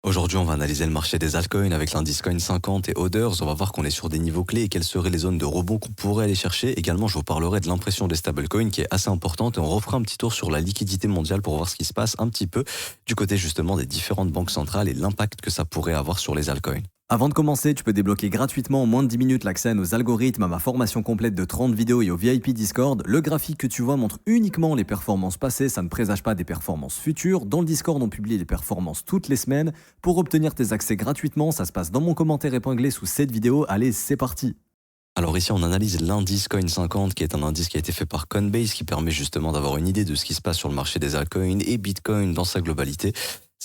Aujourd'hui, on va analyser le marché des altcoins avec l'indice Coin 50 et Others. On va voir qu'on est sur des niveaux clés et quelles seraient les zones de rebond qu'on pourrait aller chercher. Également, je vous parlerai de l'impression des stablecoins qui est assez importante et on refera un petit tour sur la liquidité mondiale pour voir ce qui se passe un petit peu du côté justement des différentes banques centrales et l'impact que ça pourrait avoir sur les altcoins. Avant de commencer, tu peux débloquer gratuitement en moins de 10 minutes l'accès à nos algorithmes, à ma formation complète de 30 vidéos et au VIP Discord. Le graphique que tu vois montre uniquement les performances passées, ça ne présage pas des performances futures. Dans le Discord, on publie les performances toutes les semaines. Pour obtenir tes accès gratuitement, ça se passe dans mon commentaire épinglé sous cette vidéo. Allez, c'est parti! Alors ici, on analyse l'indice Coin 50 qui est un indice qui a été fait par Coinbase qui permet justement d'avoir une idée de ce qui se passe sur le marché des altcoins et Bitcoin dans sa globalité.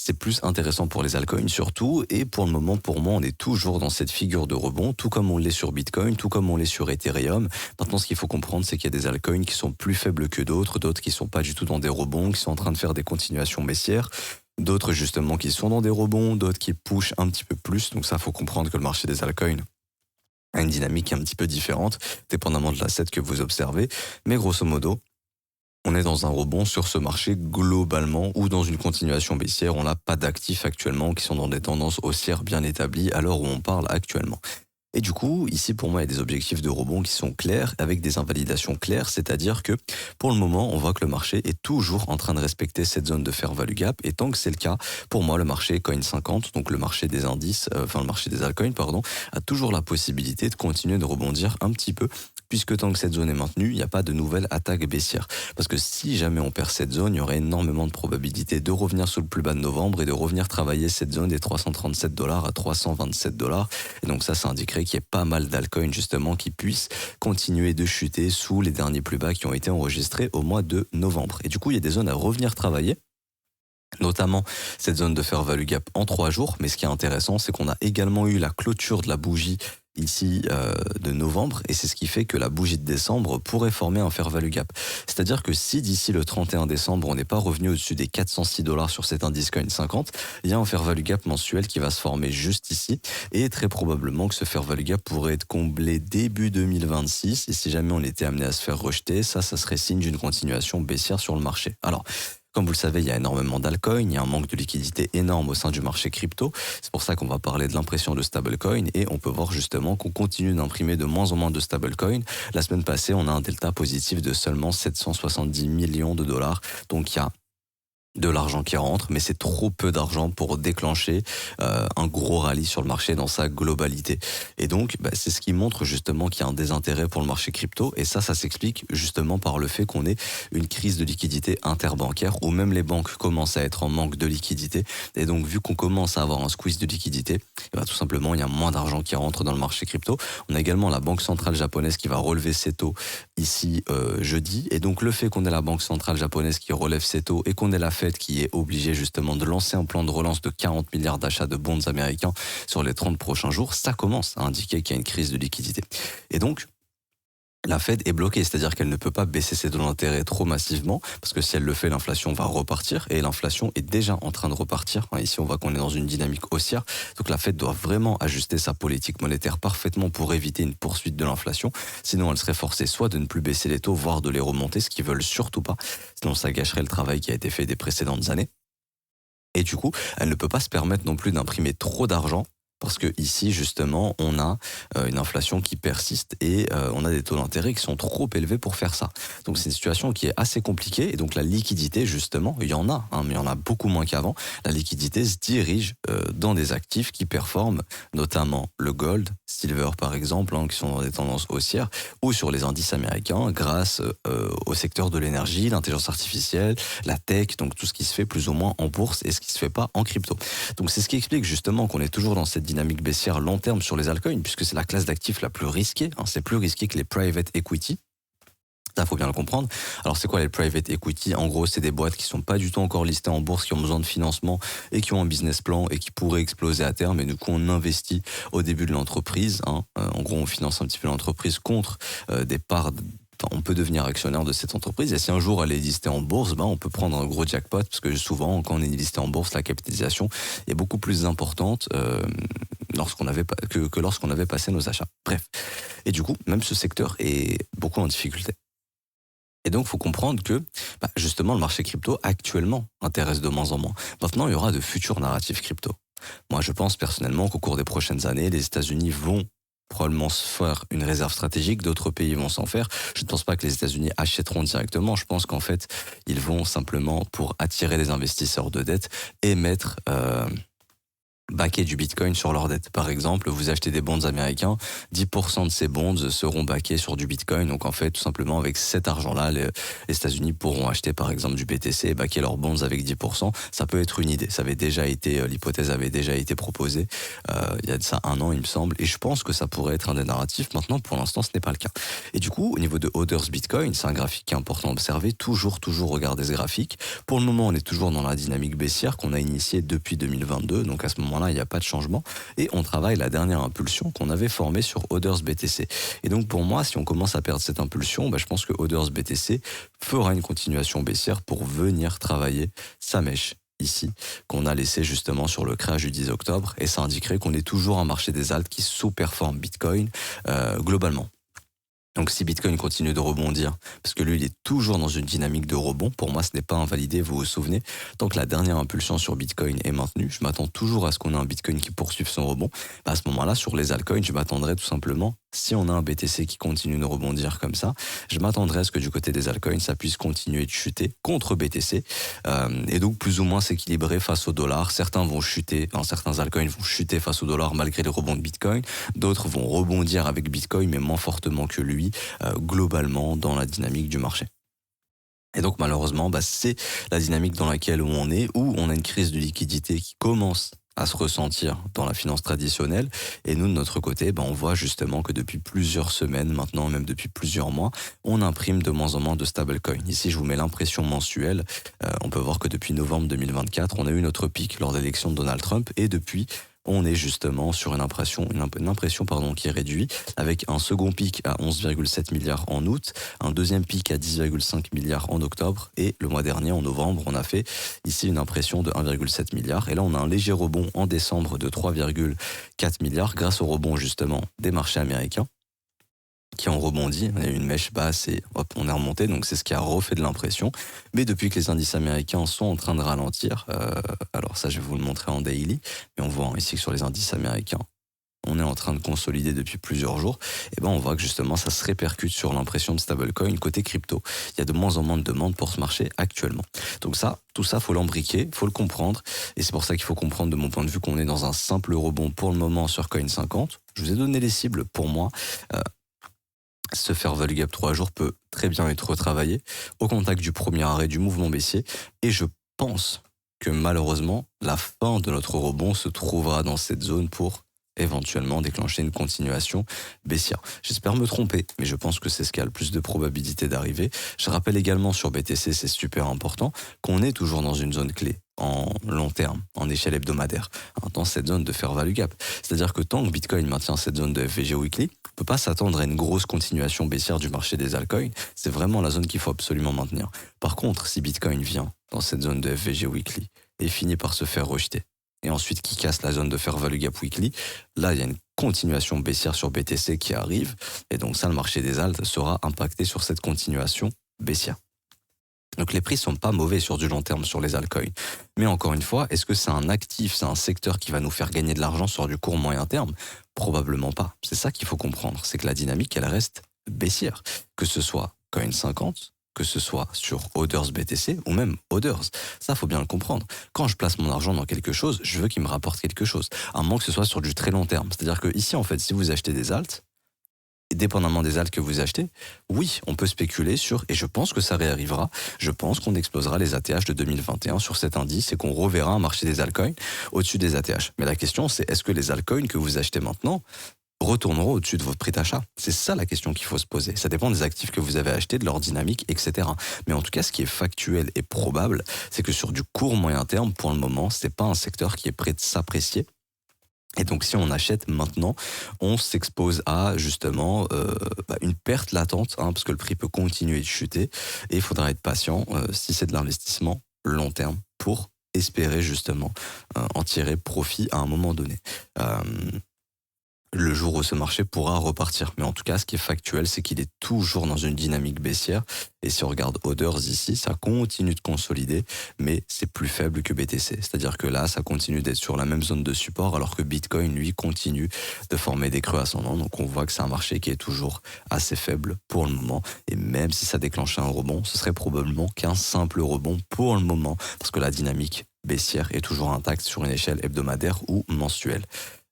C'est plus intéressant pour les altcoins surtout et pour le moment, pour moi, on est toujours dans cette figure de rebond, tout comme on l'est sur Bitcoin, tout comme on l'est sur Ethereum. Maintenant, ce qu'il faut comprendre, c'est qu'il y a des altcoins qui sont plus faibles que d'autres qui sont pas du tout dans des rebonds, qui sont en train de faire des continuations baissières. D'autres justement qui sont dans des rebonds, d'autres qui pushent un petit peu plus. Donc ça, faut comprendre que le marché des altcoins a une dynamique un petit peu différente, dépendamment de l'asset que vous observez. Mais grosso modo, on est dans un rebond sur ce marché globalement ou dans une continuation baissière. On n'a pas d'actifs actuellement qui sont dans des tendances haussières bien établies à l'heure où on parle actuellement. Et du coup, ici pour moi, il y a des objectifs de rebond qui sont clairs avec des invalidations claires, c'est-à-dire que pour le moment, on voit que le marché est toujours en train de respecter cette zone de fair value gap. Et tant que c'est le cas, pour moi, le marché Coin 50, donc le marché des indices, le marché des altcoins, pardon, a toujours la possibilité de continuer de rebondir un petit peu puisque tant que cette zone est maintenue, il n'y a pas de nouvelle attaque baissière. Parce que si jamais on perd cette zone, il y aurait énormément de probabilités de revenir sur le plus bas de novembre et de revenir travailler cette zone des $337 à $327. Et donc ça indiquerait qu'il y ait pas mal d'altcoins justement qui puissent continuer de chuter sous les derniers plus bas qui ont été enregistrés au mois de novembre. Et du coup, il y a des zones à revenir travailler, notamment cette zone de fair value gap en 3 jours. Mais ce qui est intéressant, c'est qu'on a également eu la clôture de la bougie ici de novembre, et c'est ce qui fait que la bougie de décembre pourrait former un fair value gap. C'est-à-dire que si d'ici le 31 décembre, on n'est pas revenu au-dessus des $406 sur cet indice Coin 50, il y a un fair value gap mensuel qui va se former juste ici, et très probablement que ce fair value gap pourrait être comblé début 2026, et si jamais on était amené à se faire rejeter, ça serait signe d'une continuation baissière sur le marché. Alors, comme vous le savez, il y a énormément d'altcoins, il y a un manque de liquidité énorme au sein du marché crypto. C'est pour ça qu'on va parler de l'impression de stablecoin et on peut voir justement qu'on continue d'imprimer de moins en moins de stablecoins. La semaine passée, on a un delta positif de seulement 770 millions de dollars. Donc il y a de l'argent qui rentre, mais c'est trop peu d'argent pour déclencher un gros rallye sur le marché dans sa globalité. Et donc, c'est ce qui montre justement qu'il y a un désintérêt pour le marché crypto, et ça s'explique justement par le fait qu'on ait une crise de liquidité interbancaire, où même les banques commencent à être en manque de liquidité, et donc vu qu'on commence à avoir un squeeze de liquidité, tout simplement il y a moins d'argent qui rentre dans le marché crypto. On a également la banque centrale japonaise qui va relever ses taux ici jeudi, et donc le fait qu'on ait la banque centrale japonaise qui relève ses taux et qu'on ait la Fed qui est obligé justement de lancer un plan de relance de 40 milliards d'achats de bonds américains sur les 30 prochains jours, ça commence à indiquer qu'il y a une crise de liquidité. Et donc, la Fed est bloquée, c'est-à-dire qu'elle ne peut pas baisser ses taux d'intérêt trop massivement, parce que si elle le fait, l'inflation va repartir, et l'inflation est déjà en train de repartir. Ici, on voit qu'on est dans une dynamique haussière, donc la Fed doit vraiment ajuster sa politique monétaire parfaitement pour éviter une poursuite de l'inflation, sinon elle serait forcée soit de ne plus baisser les taux, voire de les remonter, ce qu'ils veulent surtout pas, sinon ça gâcherait le travail qui a été fait des précédentes années. Et du coup, elle ne peut pas se permettre non plus d'imprimer trop d'argent, parce que ici, justement, on a une inflation qui persiste et on a des taux d'intérêt qui sont trop élevés pour faire ça. Donc c'est une situation qui est assez compliquée et donc la liquidité, justement, il y en a, mais il y en a beaucoup moins qu'avant. La liquidité se dirige dans des actifs qui performent, notamment le gold, silver par exemple, qui sont dans des tendances haussières, ou sur les indices américains grâce au secteur de l'énergie, l'intelligence artificielle, la tech, donc tout ce qui se fait plus ou moins en bourse et ce qui se fait pas en crypto. Donc c'est ce qui explique justement qu'on est toujours dans cette dynamique baissière long terme sur les altcoins, puisque c'est la classe d'actifs la plus risquée. C'est plus risqué que les private equity. Ça, faut bien le comprendre. Alors, c'est quoi les private equity? En gros, c'est des boîtes qui sont pas du tout encore listées en bourse, qui ont besoin de financement et qui ont un business plan et qui pourraient exploser à terme. Et du coup, on investit au début de l'entreprise. En gros, on finance un petit peu l'entreprise contre des parts. On peut devenir actionnaire de cette entreprise et si un jour elle est listée en bourse, on peut prendre un gros jackpot parce que souvent quand on est listé en bourse, la capitalisation est beaucoup plus importante que lorsqu'on avait passé nos achats. Bref. Et du coup, même ce secteur est beaucoup en difficulté. Et donc, il faut comprendre que, justement, le marché crypto, actuellement, intéresse de moins en moins. Maintenant, il y aura de futurs narratifs crypto. Moi, je pense personnellement qu'au cours des prochaines années, les États-Unis vont probablement se faire une réserve stratégique, d'autres pays vont s'en faire. Je ne pense pas que les États-Unis achèteront directement. Je pense qu'en fait, ils vont simplement, pour attirer des investisseurs de dette, émettre backer du Bitcoin sur leur dette. Par exemple, vous achetez des bonds américains, 10% de ces bonds seront backés sur du Bitcoin. Donc en fait, tout simplement, avec cet argent-là, les États-Unis pourront acheter par exemple du BTC et backer leurs bonds avec 10%. Ça peut être une idée. Ça avait déjà été, l'hypothèse avait déjà été proposée il y a de ça 1 an, il me semble. Et je pense que ça pourrait être un des narratifs. Maintenant, pour l'instant, ce n'est pas le cas. Et du coup, au niveau de Hodder's Bitcoin, c'est un graphique qui est important à observer. Toujours regarder ce graphique. Pour le moment, on est toujours dans la dynamique baissière qu'on a initiée depuis 2022. Donc à ce moment-là, il n'y a pas de changement et on travaille la dernière impulsion qu'on avait formée sur Hodder's BTC. Et donc pour moi, si on commence à perdre cette impulsion, je pense que Hodder's BTC fera une continuation baissière pour venir travailler sa mèche ici, qu'on a laissé justement sur le crash du 10 octobre et ça indiquerait qu'on est toujours un marché des alts qui sous-performe Bitcoin globalement. Donc si Bitcoin continue de rebondir, parce que lui il est toujours dans une dynamique de rebond, pour moi ce n'est pas invalidé, vous vous souvenez, tant que la dernière impulsion sur Bitcoin est maintenue, je m'attends toujours à ce qu'on ait un Bitcoin qui poursuive son rebond. À ce moment-là, sur les altcoins, je m'attendrai tout simplement, si on a un BTC qui continue de rebondir comme ça, je m'attendrai à ce que du côté des altcoins, ça puisse continuer de chuter contre BTC, et donc plus ou moins s'équilibrer face au dollar. Certains vont chuter, certains altcoins vont chuter face au dollar malgré les rebonds de Bitcoin, d'autres vont rebondir avec Bitcoin, mais moins fortement que lui, globalement dans la dynamique du marché. Et donc malheureusement, c'est la dynamique dans laquelle on est, où on a une crise de liquidité qui commence à se ressentir dans la finance traditionnelle. Et nous, de notre côté, on voit justement que depuis plusieurs semaines, maintenant même depuis plusieurs mois, on imprime de moins en moins de stablecoins. Ici, je vous mets l'impression mensuelle. On peut voir que depuis novembre 2024, on a eu notre pic lors de l'élection de Donald Trump. Et depuis, on est justement sur une impression qui est réduite, avec un second pic à 11,7 milliards en août, un deuxième pic à 10,5 milliards en octobre, et le mois dernier, en novembre, on a fait ici une impression de 1,7 milliard, et là on a un léger rebond en décembre de 3,4 milliards, grâce au rebond justement des marchés américains, qui ont rebondi, on a eu une mèche basse et hop, on est remonté, donc c'est ce qui a refait de l'impression. Mais depuis que les indices américains sont en train de ralentir, alors ça je vais vous le montrer en daily, mais on voit ici que sur les indices américains, on est en train de consolider depuis plusieurs jours, et on voit que justement ça se répercute sur l'impression de stablecoin côté crypto. Il y a de moins en moins de demandes pour ce marché actuellement. Donc tout ça, faut l'embriquer, faut le comprendre, et c'est pour ça qu'il faut comprendre de mon point de vue qu'on est dans un simple rebond pour le moment sur Coin50. Je vous ai donné les cibles pour moi. Ce fair value gap 3 jours peut très bien être retravaillé au contact du premier arrêt du mouvement baissier, et je pense que malheureusement la fin de notre rebond se trouvera dans cette zone pour éventuellement déclencher une continuation baissière. J'espère me tromper, mais je pense que c'est ce qui a le plus de probabilité d'arriver. Je rappelle également sur BTC, c'est super important, qu'on est toujours dans une zone clé en long terme, en échelle hebdomadaire, dans cette zone de fair value gap. C'est-à-dire que tant que Bitcoin maintient cette zone de FVG weekly, on peut pas s'attendre à une grosse continuation baissière du marché des altcoins. C'est vraiment la zone qu'il faut absolument maintenir. Par contre, si Bitcoin vient dans cette zone de FVG weekly et finit par se faire rejeter, et ensuite qui casse la zone de fair value gap weekly, là il y a une continuation baissière sur BTC qui arrive, et donc ça, le marché des alts sera impacté sur cette continuation baissière. Donc les prix sont pas mauvais sur du long terme sur les altcoins. Mais encore une fois, est-ce que c'est un actif, c'est un secteur qui va nous faire gagner de l'argent sur du court moyen terme? Probablement pas. C'est ça qu'il faut comprendre, c'est que la dynamique, elle reste baissière. Que ce soit Coin50, que ce soit sur Hodder's BTC ou même Hodder's. Ça, faut bien le comprendre. Quand je place mon argent dans quelque chose, je veux qu'il me rapporte quelque chose. À moins que ce soit sur du très long terme. C'est-à-dire que ici, en fait, si vous achetez des alts, et dépendamment des alts que vous achetez, oui, on peut spéculer sur, et je pense que ça réarrivera, je pense qu'on explosera les ATH de 2021 sur cet indice et qu'on reverra un marché des altcoins au-dessus des ATH. Mais la question, c'est est-ce que les altcoins que vous achetez maintenant retourneront au-dessus de votre prix d'achat? C'est ça la question qu'il faut se poser. Ça dépend des actifs que vous avez achetés, de leur dynamique, etc. Mais en tout cas, ce qui est factuel et probable, c'est que sur du court moyen terme, pour le moment, c'est pas un secteur qui est prêt de s'apprécier. Et donc si on achète maintenant, on s'expose à justement une perte latente, parce que le prix peut continuer de chuter, et il faudra être patient si c'est de l'investissement long terme pour espérer justement en tirer profit à un moment donné. le jour où ce marché pourra repartir. Mais en tout cas, ce qui est factuel, c'est qu'il est toujours dans une dynamique baissière. Et si on regarde Others ici, ça continue de consolider, mais c'est plus faible que BTC. C'est-à-dire que là, ça continue d'être sur la même zone de support, alors que Bitcoin, lui, continue de former des creux ascendants. Donc on voit que c'est un marché qui est toujours assez faible pour le moment. Et même si ça déclenchait un rebond, ce serait probablement qu'un simple rebond pour le moment, parce que la dynamique baissière est toujours intacte sur une échelle hebdomadaire ou mensuelle.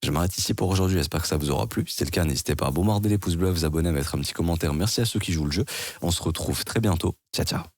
Je m'arrête ici pour aujourd'hui, j'espère que ça vous aura plu. Si c'est le cas, n'hésitez pas à bombarder les pouces bleus, à vous abonner, à mettre un petit commentaire. Merci à ceux qui jouent le jeu. On se retrouve très bientôt. Ciao, ciao.